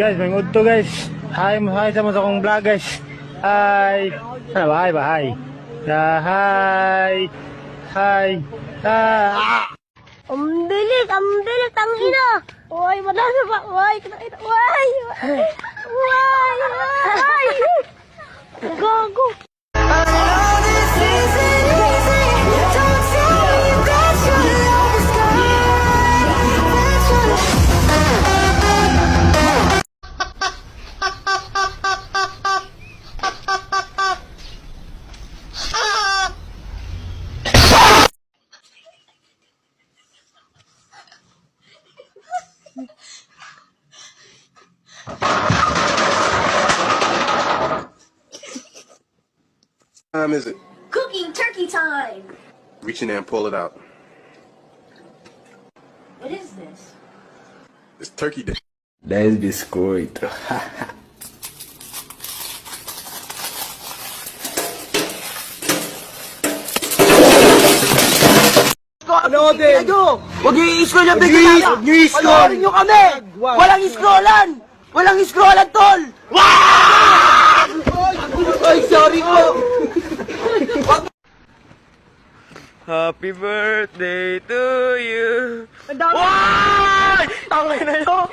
Guys, may mood to guys. Hi sa mga akong vlog guys. Hi. Ano ba? Hi ba? Hi. Hi. Hi. Ang bilis, ang ina. Uy, madami pa. Uy, uy. Gago. Time is it? Cooking turkey time. Reach in there and pull it out. What is this? It's turkey day. 10 biscoito. Ano din? Huwag niyo i-scroll yung bigla. Huwag niyo i-scroll. Panoorin niyo kami. Walang i-scrollan. Walang i-scrollan, tol. Ay, sorry ko. Happy birthday to you. Ang dami. Tangay na yun.